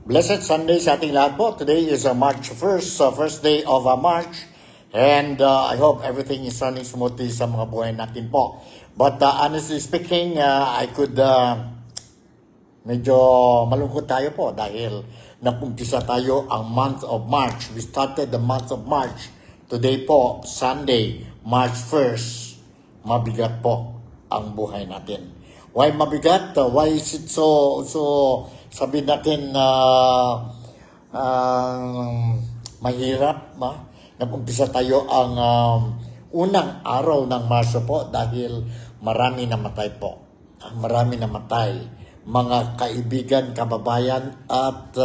Blessed Sunday sa ating lahat po. Today is March 1st, first day of March. And I hope everything is running smoothly sa mga buhay natin po. But honestly speaking, I could medyo malungkot tayo po dahil napumpisa tayo ang month of March. We started the month of March. Today po, Sunday, March 1st, mabigat po ang buhay natin. Why mabigat? Why is it so sabihin natin mahirap? Napumpisa tayo ang unang araw ng Marso po dahil marami namatay po. Marami namatay. Mga kaibigan, kababayan at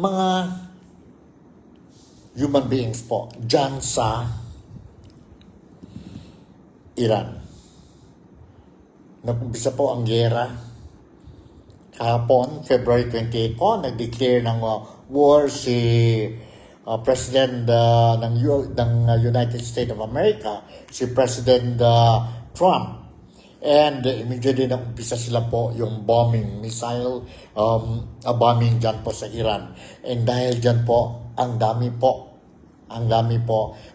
mga human beings po dyan sa Iran. Napumpisa po ang giyera. Kahapon, February 28 po, nag-declare ng war si President ng United States of America, si President Trump. And immediately nakumpisa sila po yung bombing, missile bombing dyan po sa Iran. And dahil dyan po, ang dami po,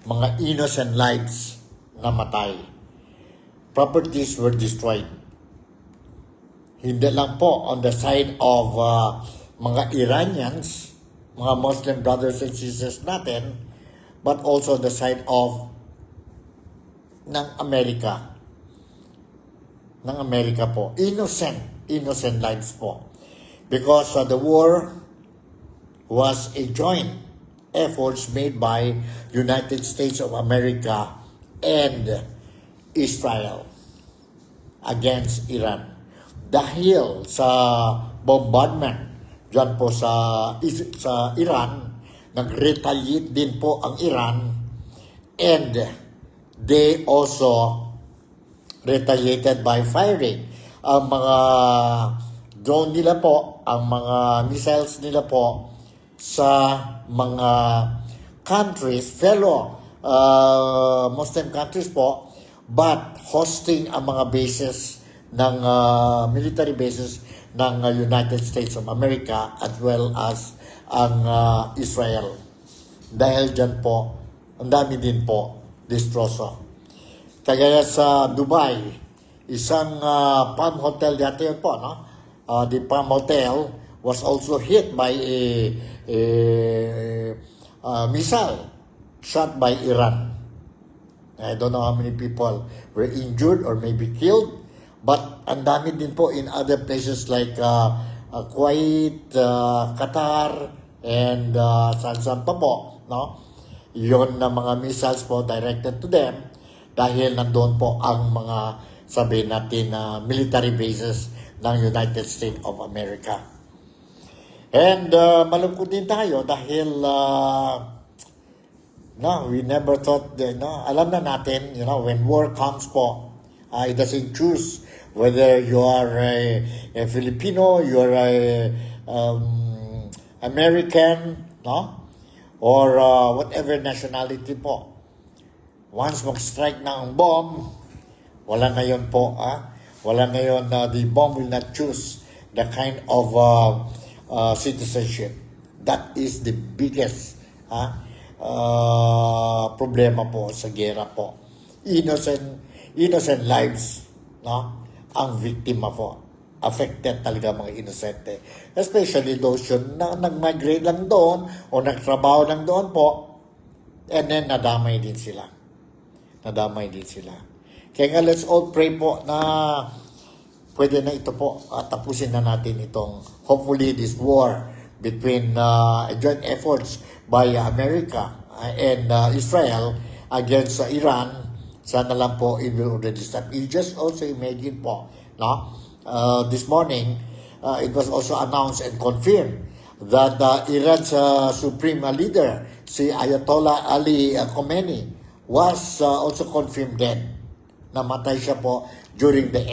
mga innocent lives na matay. Properties were destroyed. Hindi lang po on the side of mga Iranians, mga Muslim brothers and sisters natin, but also the side of ng Amerika. Ng Amerika po. Innocent lives po. Because the war was a joint efforts made by United States of America and Israel against Iran. Dahil sa bombardment dyan po sa Iran, nag-retaliate din po ang Iran, and they also retaliated by firing ang mga drone nila po, ang mga missiles nila po sa mga countries, fellow Muslim countries po, but hosting ang mga bases ng military bases ng United States of America as well as ang Israel. Dahil dyan po, ang dami din po distroso. Kaya sa Dubai, isang Palm Hotel dati yun po, no? The Palm Hotel was also hit by a missile shot by Iran. I don't know how many people were injured or maybe killed, but ang dami din po in other places like Kuwait, Qatar, and saan pa po, no? Yon na mga missiles po directed to them dahil nandoon po ang mga, sabihin natin, military bases ng United States of America. And malungkot din tayo dahil no, we never thought that, no, alam na natin, when war comes po, it doesn't choose whether you are a Filipino, you are a American, no, or whatever nationality po. Once mag-strike na ang bomb, wala ngayon po, wala ngayon, the bomb will not choose the kind of citizenship. That is the biggest, problema po sa gera po. Innocent lives, no? Ang biktima po. Affected talaga mga inosente. Especially those yun na nag-migrate lang doon o nagtrabaho lang doon po, and then nadamay din sila. Kaya nga, let's all pray po na pwede na ito po, tapusin na natin itong, hopefully, this war between joint efforts by America and Israel against Iran. Sana lang po it will already stop. You just also imagine po, no? This morning, it was also announced and confirmed that Iran's supreme leader, si Ayatollah Ali Khamenei, was also confirmed dead. Namatay siya po during the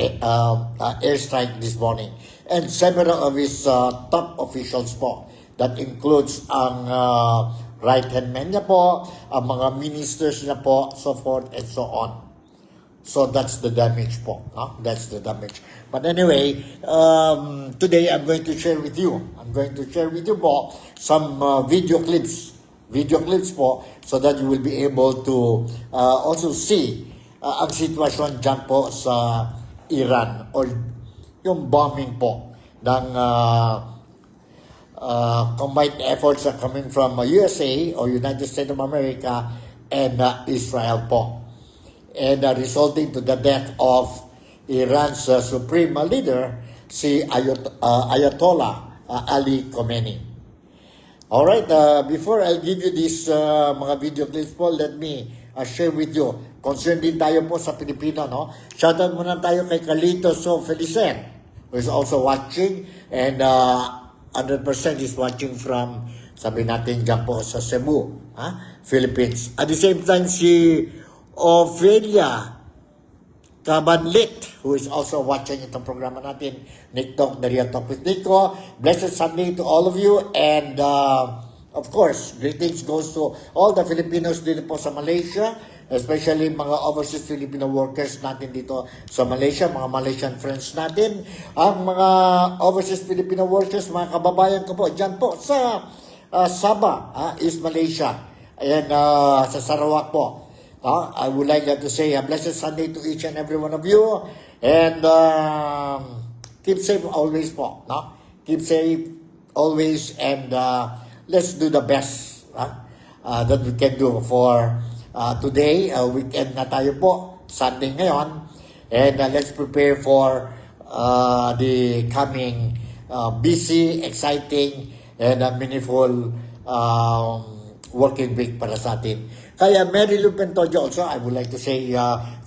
airstrike this morning. And several of his top officials po, that includes ang right-hand man niya po, ang mga ministers niya po, so forth and so on. So that's the damage po. No? That's the damage. But anyway, today I'm going to share with you. Po some video clips. Video clips po so that you will be able to also see ang sitwasyon dyan po sa Iran or yung bombing po ng combined efforts are coming from USA or United States of America and Israel po. And resulting to the death of Iran's supreme leader, si Ayatollah Ali Khamenei. Alright, before I'll give you this mga video clips po, let me share with you. Concerned din tayo po sa Pilipino, no? Shoutout muna tayo kay Carlitos Felicen, who is also watching, and 100% is watching from, sabi natin dyan po sa Cebu, Philippines. At the same time, si Ophelia Cabanlit, who is also watching itong programa natin, Nick Talk, The Real Talk with Nico. Blessed Sunday to all of you, and of course, greetings goes to all the Filipinos dito po sa Malaysia, especially mga overseas Filipino workers natin dito sa Malaysia, mga Malaysian friends natin, ang mga overseas Filipino workers, mga kababayan ko po, dyan po sa Sabah, East Malaysia, and sa Sarawak po. I would like to say a blessed Sunday to each and every one of you, and keep safe always po. No? Keep safe always, and let's do the best that we can do for today. Weekend na tayo po, Sunday ngayon, and let's prepare for the coming busy, exciting, and meaningful working week para sa atin. Kaya Mary Lou Pentodio also, I would like to say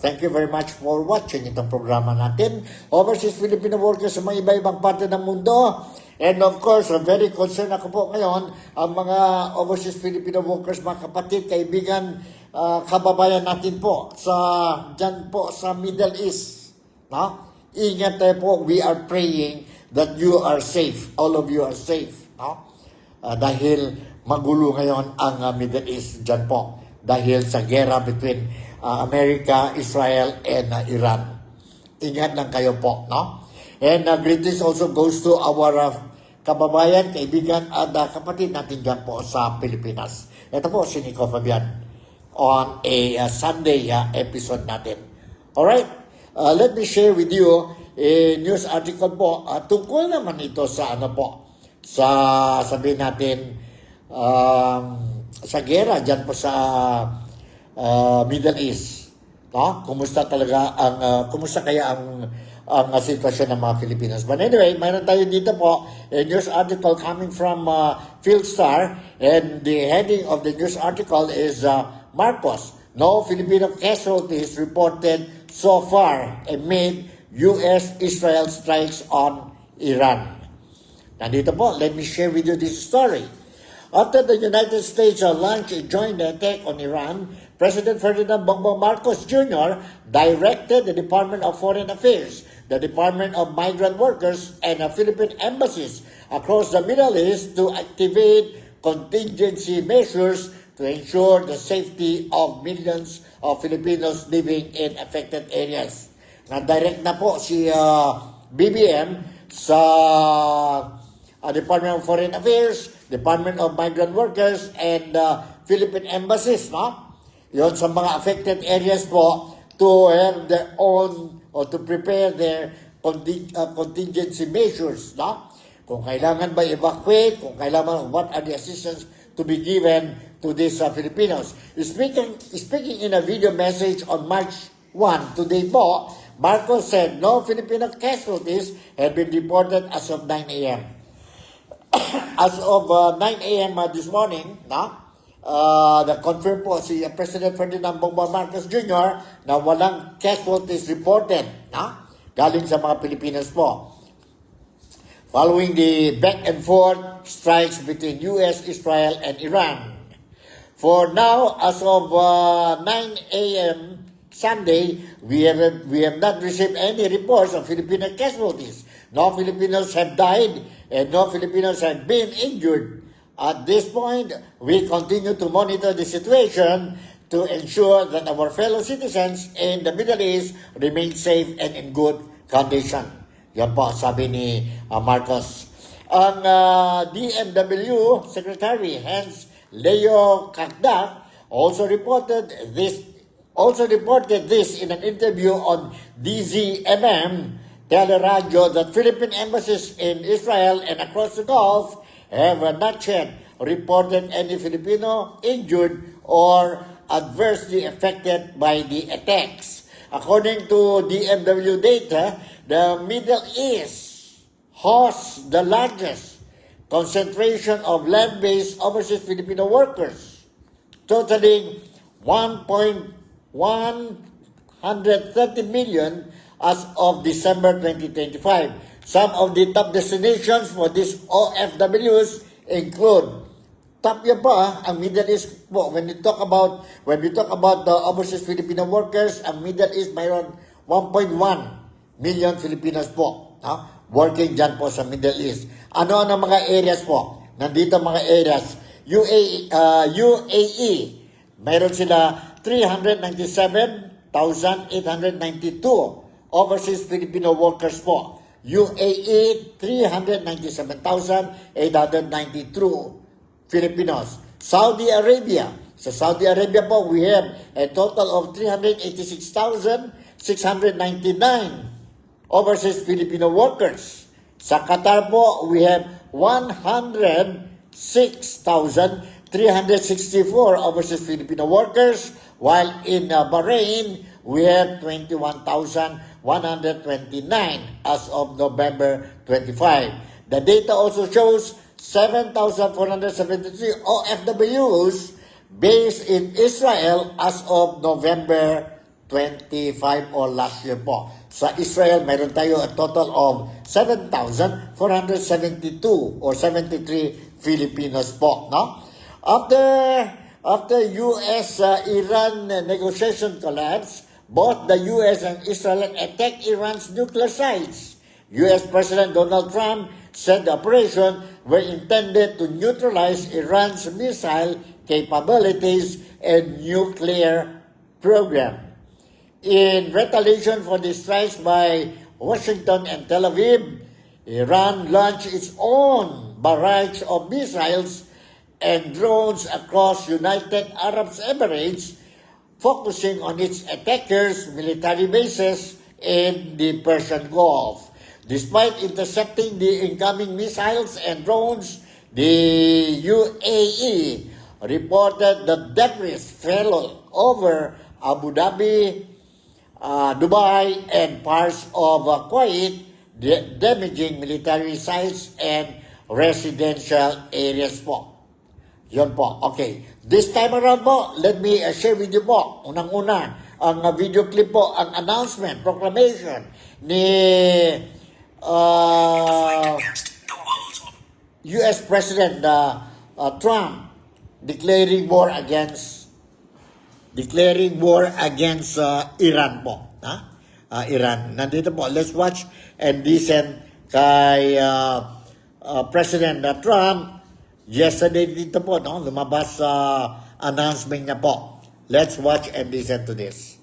thank you very much for watching itong programa natin. Overseas Filipino workers sa mga iba-ibang parte ng mundo. And of course, very concerned ako po ngayon ang mga overseas Filipino workers, mga kapatid, kaibigan, kababayan natin po dyan po sa Middle East. No? Ingat tayo po, we are praying that you are safe. All of you are safe. No? Dahil magulo ngayon ang Middle East dyan po. Dahil sa gera between America, Israel, and Iran. Ingat lang kayo po, no? And greetings also goes to our kababayan, kaibigan, at kapatid natin dyan po sa Pilipinas. Ito po si Nico Fabian on a Sunday episode natin. Alright, let me share with you a news article po. Tungkol naman ito sa ano po, sa sabihin natin, sa gera dyan po sa Middle East. No? Kumusta kaya ang sitwasyon ng mga Filipinos. But anyway, mayroon tayo dito po a news article coming from Philstar, and the heading of the news article is Marcos, no Filipino casualties reported so far amid US-Israel strikes on Iran. Nandito po, let me share with you this story. After the United States launched a joint attack on Iran, President Ferdinand Bongbong Marcos Jr. directed the Department of Foreign Affairs, the Department of Migrant Workers, and the Philippine embassies across the Middle East to activate contingency measures to ensure the safety of millions of Filipinos living in affected areas. Na-direct na po si BBM sa Department of Foreign Affairs, Department of Migrant Workers, and Philippine embassies, no? Yon sa mga affected areas po to have their own or to prepare their contingency measures, no? Kung kailangan ba evacuate, kung kailangan, what are the assistance to be given to these Filipinos. Speaking in a video message on March 1, today po, Marcos said no Filipino casualties have been reported as of 9 a.m. As of 9 a.m. This morning, confirm po si President Ferdinand Bongbong Marcos Jr. na walang casualties reported galing sa mga Pilipinas po. Following the back and forth strikes between US, Israel, and Iran. For now, as of 9 a.m. Sunday, we have not received any reports of Filipino casualties. No Filipinos have died and no Filipinos have been injured. At this point, we continue to monitor the situation to ensure that our fellow citizens in the Middle East remain safe and in good condition. Yan po, sabi ni Marcos. Ang DMW Secretary Hans Leo Kakdak also reported this in an interview on DZMM Teleradio that Philippine embassies in Israel and across the Gulf have not yet reported any Filipino injured or adversely affected by the attacks. According to DMW data, the Middle East hosts the largest concentration of land-based overseas Filipino workers, totaling 1.130 million as of December 2025. Some of the top destinations for these OFWs include, top yan po ang Middle East po. When we talk about the overseas Filipino workers, ang Middle East mayroon 1.1 million Filipinos po working dyan po sa Middle East. Ano ang mga areas po? Nandito mga areas. UAE, mayroon sila 397,892 overseas Filipino workers po. UAE, 397,892 Filipinos. Saudi Arabia. Sa Saudi Arabia po, we have a total of 386,699 overseas Filipino workers. Sa Qatar po, we have 106,364 overseas Filipino workers, while in Bahrain, we have 21,129 as of November 25. The data also shows 7,473 OFWs based in Israel as of November 25 or last year po. Sa Israel, mayroon tayo a total of 7,472 or 73 Filipinos po. No? After U.S.-Iran negotiation collapse, both the U.S. and Israel attacked Iran's nuclear sites. U.S. President Donald Trump said the operation were intended to neutralize Iran's missile capabilities and nuclear program. In retaliation for the strikes by Washington and Tel Aviv, Iran launched its own barrage of missiles and drones across United Arab Emirates, focusing on its attackers' military bases in the Persian Gulf. Despite intercepting the incoming missiles and drones, the UAE reported that debris fell over Abu Dhabi, Dubai, and parts of Kuwait, damaging military sites and residential areas po. Yun po. Okay. This time around po, let me share with you po, unang-una, ang video clip po, ang announcement, proclamation ni US President Trump declaring war against Iran po. Iran. Nandito po. Let's watch and listen kay President Trump. Yesterday dito po, no, lumabas sa announcement niya po. Let's watch and listen to this.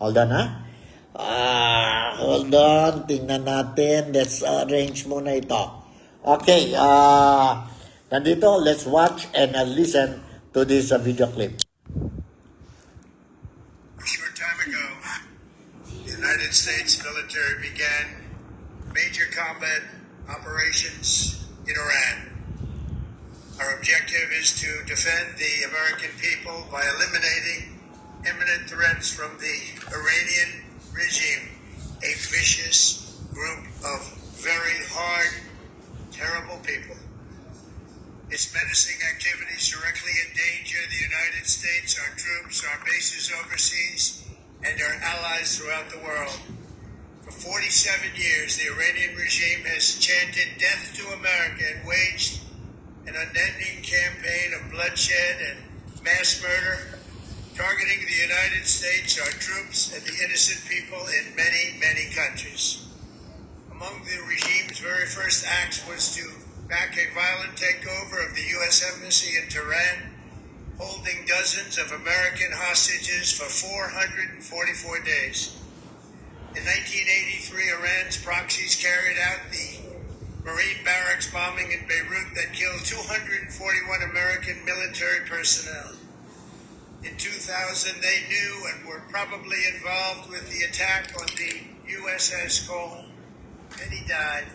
Hold on, ha? Hold on. Tingnan natin. Let's arrange muna ito. Okay. Nandito, let's watch and listen to this video clip. A short time ago, the United States military began major combat operations in Iran. Our objective is to defend the American people by eliminating imminent threats from the Iranian regime, a vicious group of very hard, terrible people. Its menacing activities directly endanger the United States, our troops, our bases overseas, and our allies throughout the world. For 47 years, the Iranian regime has chanted death to America and waged an unending campaign of bloodshed and mass murder, targeting the United States, our troops, and the innocent people in many, many countries. Among the regime's very first acts was to back a violent takeover of the U.S. Embassy in Tehran, holding dozens of American hostages for 444 days. In 1983, Iran's proxies carried out the Marine barracks bombing in Beirut that killed 241 American military personnel. In 2000, they knew and were probably involved with the attack on the USS Cole. Many died.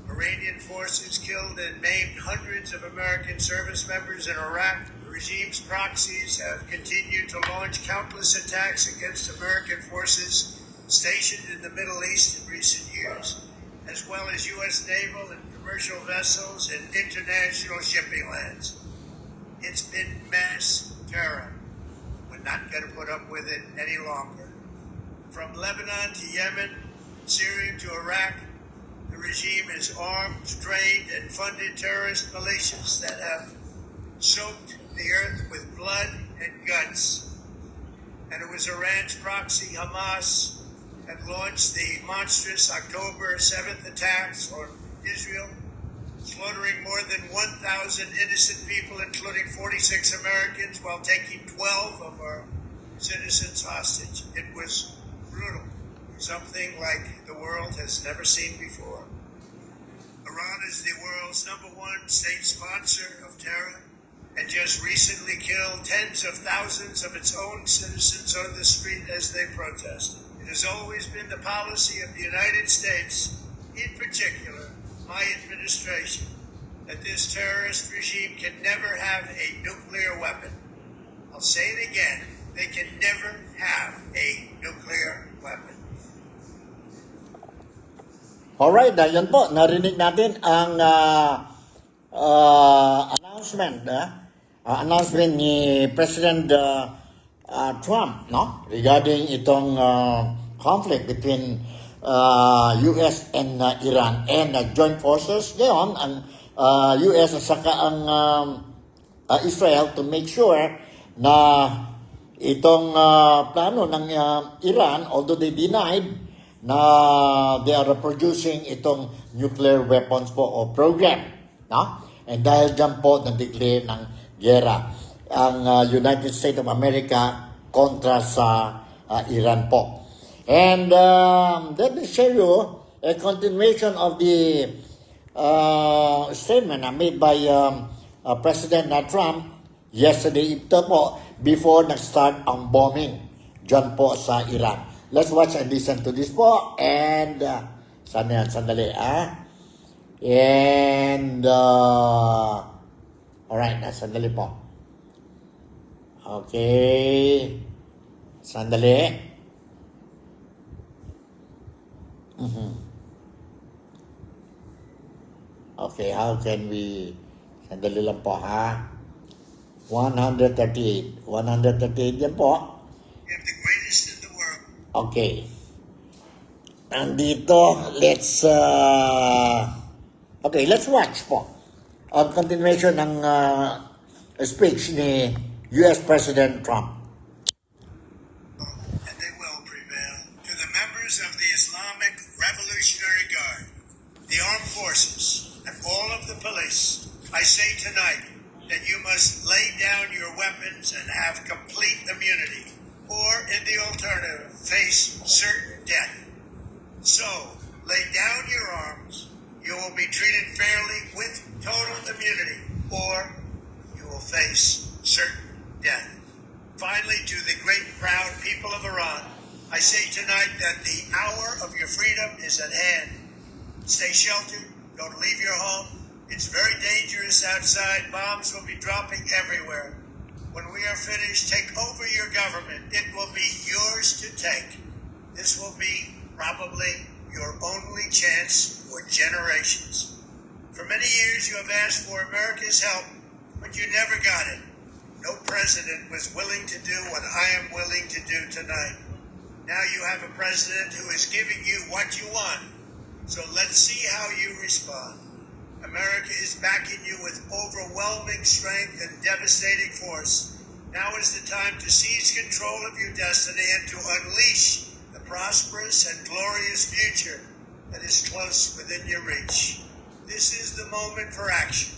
Iranian forces killed and maimed hundreds of American service members in Iraq. The regime's proxies have continued to launch countless attacks against American forces stationed in the Middle East in recent years, as well as U.S. naval and commercial vessels and international shipping lanes. It's been mass terror. We're not going to put up with it any longer. From Lebanon to Yemen, Syria to Iraq, the regime has armed, trained, and funded terrorist militias that have soaked the earth with blood and guts. And it was Iran's proxy, Hamas, that launched the monstrous October 7th attacks on Israel, slaughtering more than 1,000 innocent people, including 46 Americans, while taking 12 of our citizens hostage. It was brutal, something like the world has never seen before. Iran is the world's #1 state sponsor of terror and just recently killed tens of thousands of its own citizens on the street as they protested. It has always been the policy of the United States, in particular my administration, that this terrorist regime can never have a nuclear weapon. I'll say it again, they can never have a nuclear weapon. Alright, yan po, narinig natin ang announcement ni President Trump, no, regarding itong conflict between US and Iran and joint forces. Ngayon, ang US at saka ang Israel to make sure na itong plano ng Iran, although they denied na they are producing itong nuclear weapons po o program, no? And dahil dyan po nag-declare ng gera ang United States of America kontra sa Iran po. And let me share you a continuation of the statement made by President Trump yesterday ito po before nag-start ang bombing dyan po sa Iran. Let's watch and listen to this po. And, sana yan, sandali, And, alright, sandali po. Okay. Sandali. Okay, how can we, sandali lang po, 138. 138 yan po. We have the greatest in the world. Okay. Andito, let's watch po ang continuation ng speech ni US President Trump. And they will prevail. To the members of the Islamic Revolutionary Guard, the armed forces, and all of the police, I say tonight that you must lay down your weapons and have complete immunity, or in the alternative, face certain death. So, lay down your arms, you will be treated fairly with total immunity, or you will face certain death. Finally, to the great proud people of Iran, I say tonight that the hour of your freedom is at hand. Stay sheltered, don't leave your home. It's very dangerous outside, bombs will be dropping everywhere. When we are finished, take over your government. It will be yours to take. This will be probably your only chance for generations. For many years you have asked for America's help, but you never got it. No president was willing to do what I am willing to do tonight. Now you have a president who is giving you what you want. So let's see how you respond. America is backing you with overwhelming strength and devastating force. Now is the time to seize control of your destiny and to unleash the prosperous and glorious future that is close within your reach. This is the moment for action.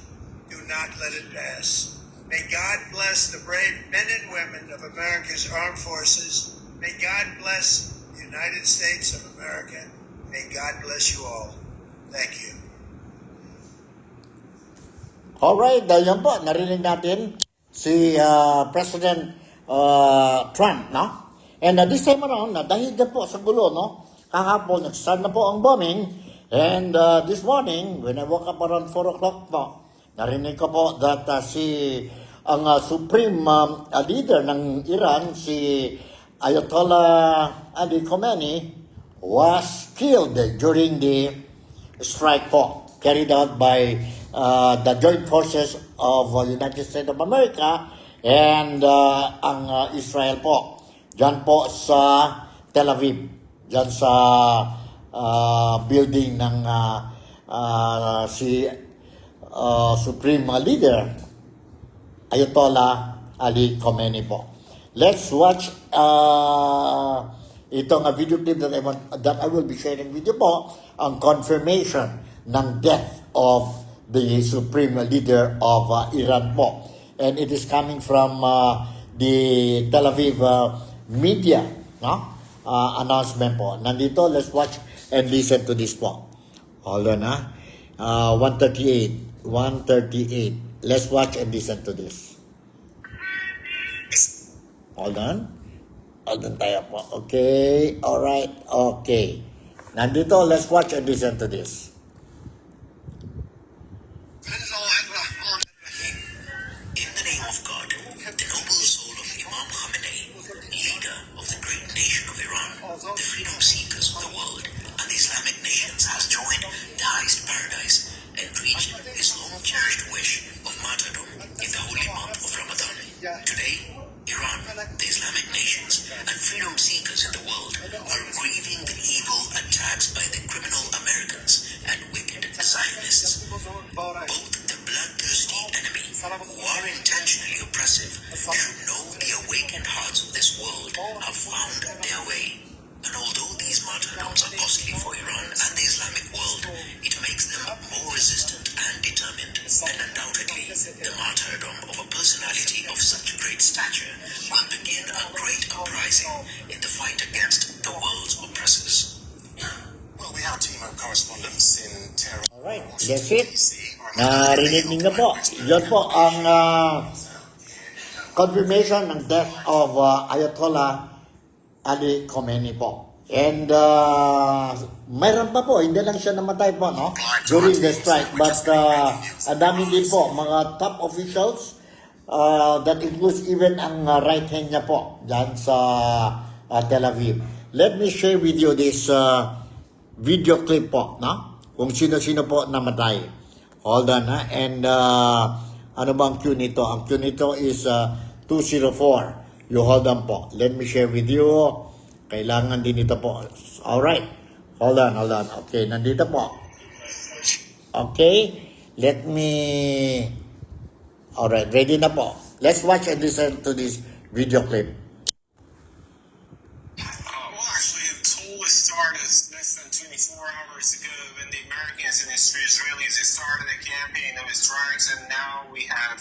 Do not let it pass. May God bless the brave men and women of America's armed forces. May God bless the United States of America. May God bless you all. Thank you. Alright, yan po, narinig natin si President Trump, no? And this time around, dahil din po sa gulo, no? Kahapon, nag-start na po ang bombing. And this morning, when I woke up around 4 o'clock po, narinig ko po that ang supreme leader ng Iran, si Ayatollah Ali Khamenei, was killed during the strike po carried out by the joint forces of United States of America and ang Israel po. Diyan po sa Tel Aviv. Diyan sa building ng si Supreme Leader Ayatollah Ali Khamenei po. Let's watch itong video clip that I will be sharing with you po, ang confirmation ng death of the Supreme Leader of Iran po. And it is coming from the Tel Aviv media, no? Announcement po. Nandito, let's watch and listen to this po. Hold on, 138. Let's watch and listen to this. Hold on. Hold on tayo po. Okay. Alright. Okay. Nandito, let's watch and listen to this. In the name of God, the noble soul of Imam Khamenei, leader of the great nation of Iran, the freedom seekers of the world, and the Islamic nations has joined the highest paradise and reached his long-cherished wish of martyrdom in the holy month of Ramadan. Today, Iran, the Islamic nations, and freedom seekers in the world are grieving the evil attacks by the criminal Americans and wicked Zionists. Both the bloodthirsty enemy, who are intentionally oppressive, should know the awakened hearts of this world have found their way. And although these martyrdoms are costly for Iran and the Islamic world, it makes them more resistant and determined. And undoubtedly, the martyrdom of a personality of such great stature will begin a great uprising in the fight against the world's oppressors. Well, we have a team of correspondents in Tehran. Alright, that's it. Narinig niyo po. Yan po ang confirmation ng death of Ayatollah Ali Khamenei po. And mayroon pa po, hindi lang siya namatay po, no? During the strike. But ang dami din po, mga top officials that includes even ang right hand niya po dyan sa Tel Aviv. Let me share with you this video clip po, no? Kung sino-sino po namatay. Hold on, ha? And ano ba ang cue nito? Ang cue nito is 204. You hold on po. Let me share with you. Kailangan din ito po. Alright. Hold on. Okay, nandito po. Okay. Let me... Alright, ready na po. Let's watch and listen to this video clip. Well, actually, the toll started less than 24 hours ago when the Americans and the Israelis started a campaign of strikes, and now we have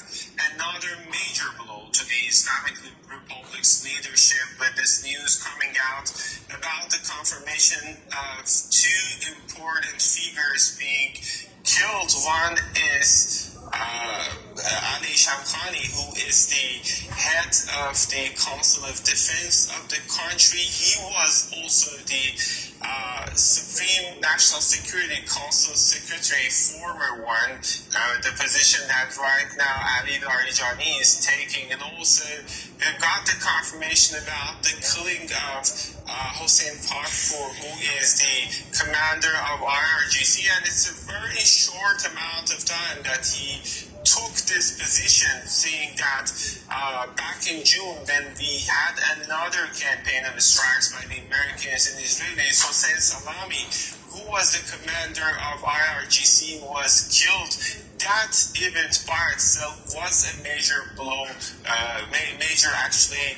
another major blow to the Islamic Republic's leadership with this news coming out about the confirmation of two important figures being killed. One is Ali Shamkhani, who is the head of the Council of Defense of the country. He was also the Supreme National Security Council Secretary, former one, the position that right now Ali Larijani is taking, and also got the confirmation about the killing of Hossein Pakpour, who is the commander of IRGC, and it's a very short amount of time that he took this position, seeing that back in June, when we had another campaign of strikes by the Americans and Israelis, Hossein Salami, who was the commander of IRGC, was killed. That event by itself was a major blow, major actually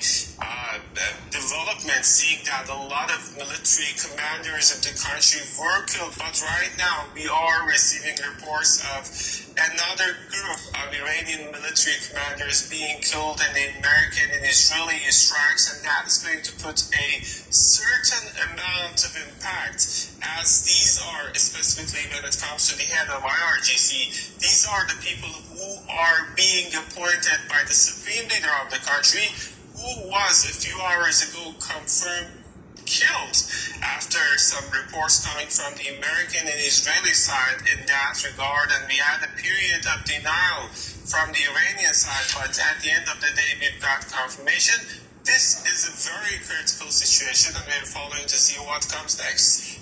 development, seeing that a lot of military commanders of the country were killed. But right now we are receiving reports of another group of Iranian military commanders being killed in the American and Israeli strikes, and that is going to put a certain amount of impact, as these are, specifically when it comes to the head of IRGC, these are the people who are being appointed by the supreme leader of the country, who was a few hours ago confirmed killed after some reports coming from the American and Israeli side in that regard. And we had a period of denial from the Iranian side, but at the end of the day, we've got confirmation. This is a very critical situation, and we're following to see what comes next.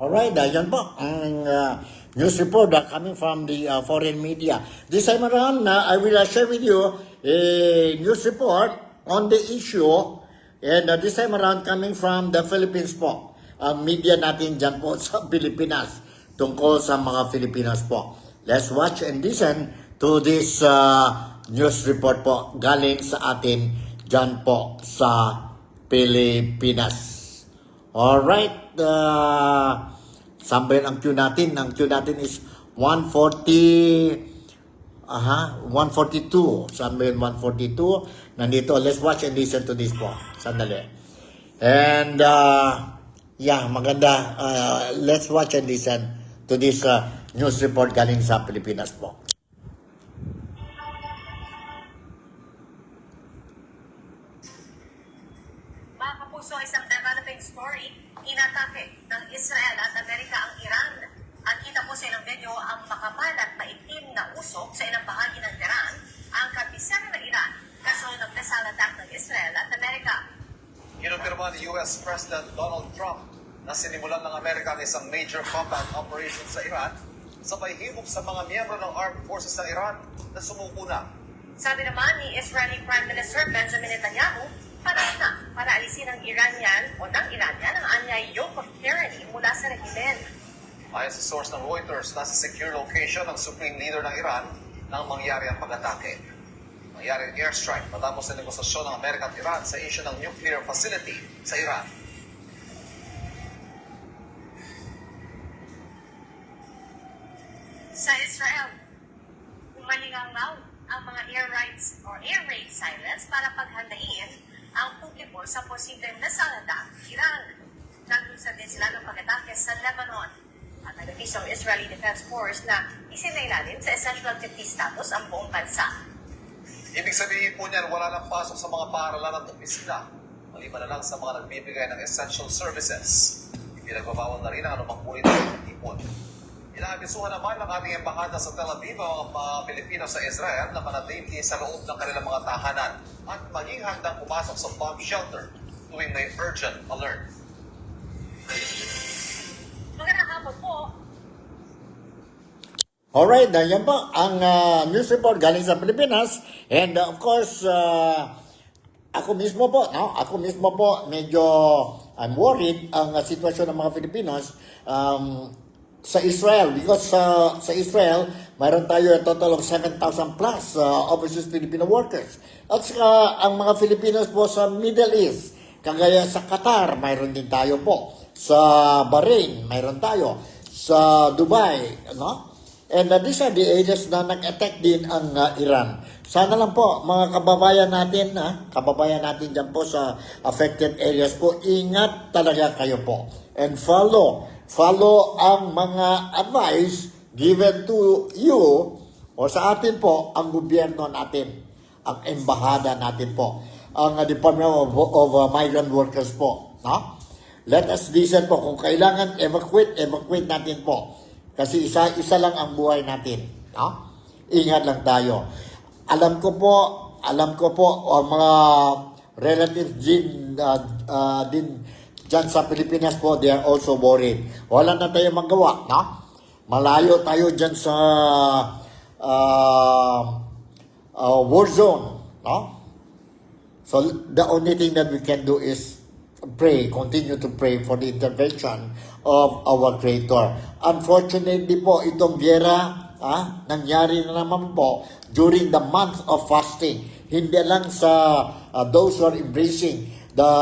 Alright, yan po ang news report coming from the foreign media. This time around, I will share with you a news report on the issue, and this time around coming from the Philippines po. Ang media natin dyan po sa Pilipinas tungkol sa mga Filipinos po. Let's watch and listen to this news report po galing sa atin dyan po sa Pilipinas. Alright, saan ba yun ang queue natin? Ang queue natin is 142. Saan ba yun? 142. Nandito, let's watch and listen to this po. Sandali. And, yeah, maganda. Let's watch and listen to this news report galing sa Pilipinas po. Mga kapuso, isang developing story, inatake ng Israel at Amerika ang Iran. At kita po sa ilang video ang makapal at maitim na usok sa ilang bahagi ng Iran, ang kabisera ng Iran, kasunod ng missile attack ng Israel at Amerika. Kinumpirma ni US President Donald Trump na sinimulan ng Amerika ang isang major combat operation sa Iran, sabay himok sa mga miyembro ng armed forces ng Iran na sumuko na. Sabi naman ni Israeli Prime Minister Benjamin Netanyahu, panahon na para alisin ng Iranian ang anyay yoke of tyranny mula sa rehimen. Ayon sa source ng Reuters, nasa secure location ang supreme leader ng Iran nang mangyari ang pag-atake. Mangyari ang airstrike matapos sa negosasyon ng Amerika at Iran sa issue ng nuclear facility sa Iran. Sa Israel, umalingaw ang mga air raid silence para paghandain ang publiko sa posibleng missile attack ng Iran. Naglunsad din sila ng pag-atake sa Lebanon. At nag-avis ang Israeli Defense Force na isinailalim sa essential activity status ang buong bansa. Ibig sabihin po niyan, wala nang pasok sa mga paaralan at opisina, maliban na lang sa mga nagbibigay ng essential services. Pinagbabawal na rin ang anumang uri ng tipon. Inaabisuhan naman ng ating embahada sa Tel Aviv ang mga Pilipino sa Israel na manatili sa loob ng kanilang mga tahanan at maging handang pumasok sa bomb shelter tuwing may urgent alert. Magandang hapon po. Alright, yan po ang news report galing sa Pilipinas. And of course, ako mismo po, medyo I'm worried ang sitwasyon ng mga Filipinos sa Israel. Because sa Israel, mayroon tayo a total of 7,000 plus overseas Filipino workers. At saka ang mga Filipinos po sa Middle East, kagaya sa Qatar, mayroon din tayo po. Sa Bahrain, mayroon tayo. Sa Dubai, no? And these are the areas na nag-attack din ang Iran. Sana lang po, mga kababayan natin dyan po sa affected areas po, ingat talaga kayo po. And follow ang mga advice given to you o sa atin po, ang gobyerno natin, ang embahada natin po, ang Department of Migrant Workers po. No? Let us listen po. Kung kailangan evacuate natin po. Kasi isa lang ang buhay natin. No? Ingat lang tayo. Alam ko po, ang mga relatives din dyan sa Pilipinas po, they are also worried. Wala na tayo magawa. No? Malayo tayo dyan sa war zone. No? So, the only thing that we can do is continue to pray for the intervention of our Creator. Unfortunately po, itong gera, nangyari na naman po during the month of fasting. Hindi lang sa those who are embracing the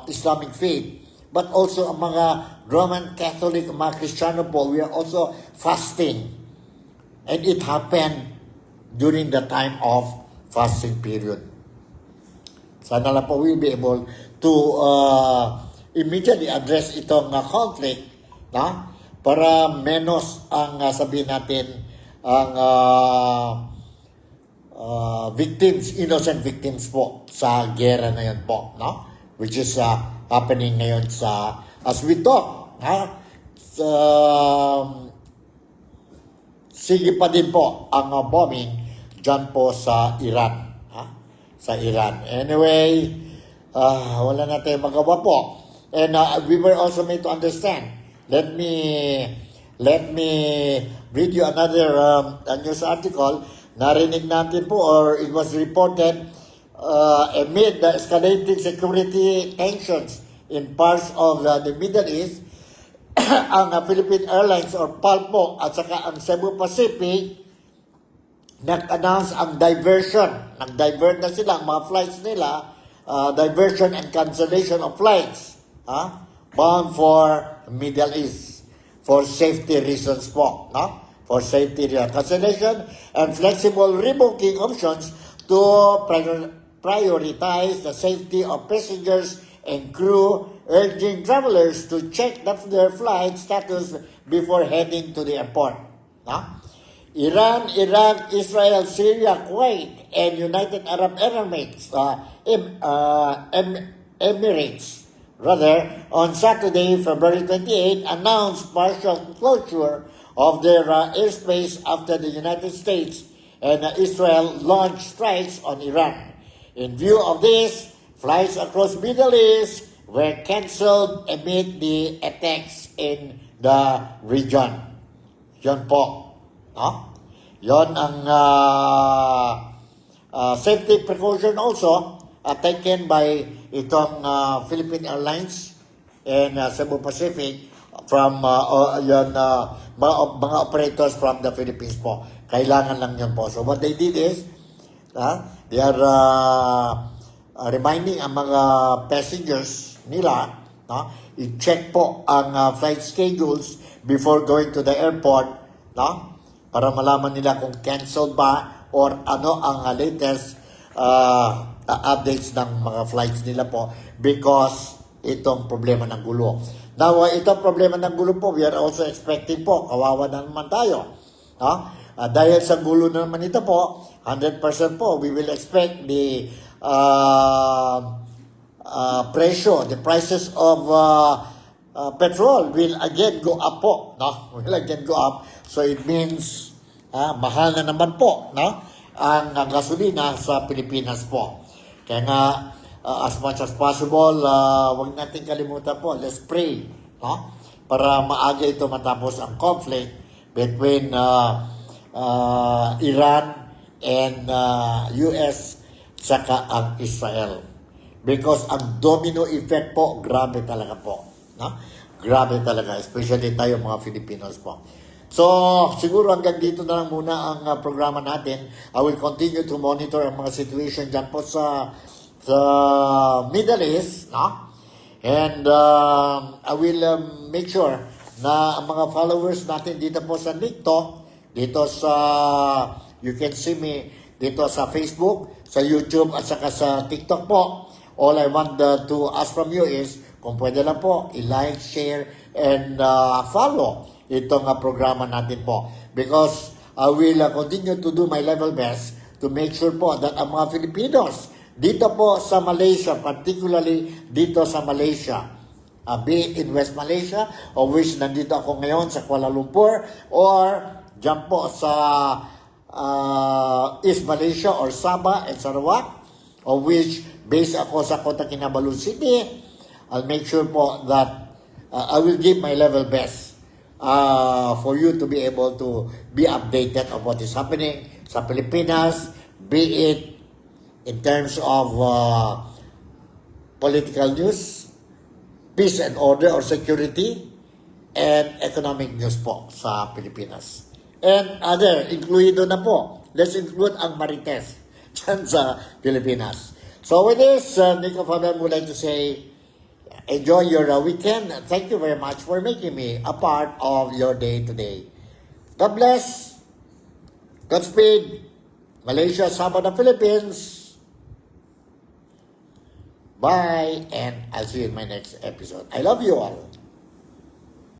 Islamic faith, but also ang mga Roman Catholic, mga Kristiyano po, we are also fasting. And it happened during the time of fasting period. Sana lang po we'll be able to immediately address itong conflict, para menos ang sabihin natin ang victims, innocent victims po sa gera na yun po, which is happening ngayon as we talk, sige pa din po ang bombing dyan po sa Iran. Sa Iran. Anyway, wala na tayong magawa po. And we were also made to understand. Let me read you another news article. Narinig natin po, or it was reported, amid the escalating security tensions in parts of the Middle East, ang Philippine Airlines or PAL po at saka ang Cebu Pacific nag-announce ang diversion. Nag-divert na sila ang mga flights nila, diversion and cancellation of flights bound for Middle East for safety reasons po. For safety reasons. Cancellation and flexible rebooking options to prioritize the safety of passengers and crew, urging travelers to check their flight status before heading to the airport. Iran, Iraq, Israel, Syria, Kuwait, and United Arab Emirates, on Saturday, February 28, announced partial closure of their airspace after the United States and Israel launched strikes on Iran. In view of this, flights across Middle East were canceled amid the attacks in the region. Yun po. Yon ang safety precaution also taken by itong Philippine Airlines and Cebu Pacific from mga operators from the Philippines po. Kailangan lang yun po. So what they did is, they are reminding ang mga passengers nila, i-check po ang flight schedules before going to the airport, para malaman nila kung canceled ba or ano ang latest updates ng mga flights nila po, because itong problema ng gulo. Now, itong problema ng gulo po, we are also expecting po, kawawa na naman tayo. Dahil sa gulo na naman ito po, 100% po, we will expect the the prices of petrol will again go up po. Will again go up. So it means mahal na naman po ang gasolina sa Pilipinas po. Kaya nga, as much as possible, huwag natin kalimutan po, let's pray para maaga ito matapos ang conflict between Iran and US saka ang Israel. Because ang domino effect po, grabe talaga po. Grabe talaga, especially tayo mga Filipinos po. So, siguro hanggang dito na lang muna ang programa natin. I will continue to monitor ang mga situation dyan po sa Middle East, and I will make sure na ang mga followers natin dito po sa TikTok, dito sa, you can see me dito sa Facebook, sa YouTube, at saka sa TikTok po. All I want to ask from you is, kung pwede lang po, i-like, share, and follow itong programa natin po. Because I will continue to do my level best to make sure po that ang mga Filipinos dito po sa Malaysia, particularly dito sa Malaysia, be it in West Malaysia, or which nandito ako ngayon sa Kuala Lumpur, or dyan po sa East Malaysia or Sabah and Sarawak, of which based ako sa Kota Kinabalu City, I'll make sure po that I will give my level best for you to be able to be updated of what is happening sa Pilipinas, be it in terms of political news, peace and order or security, and economic news po sa Pilipinas. And other, incluido na po. Let's include ang Marites dyan sa Pilipinas. So with this, Nico Fabian would like to say, enjoy your weekend. Thank you very much for making me a part of your day today. God bless. Godspeed. Malaysia, Sabah, the Philippines. Bye, and I'll see you in my next episode. I love you all.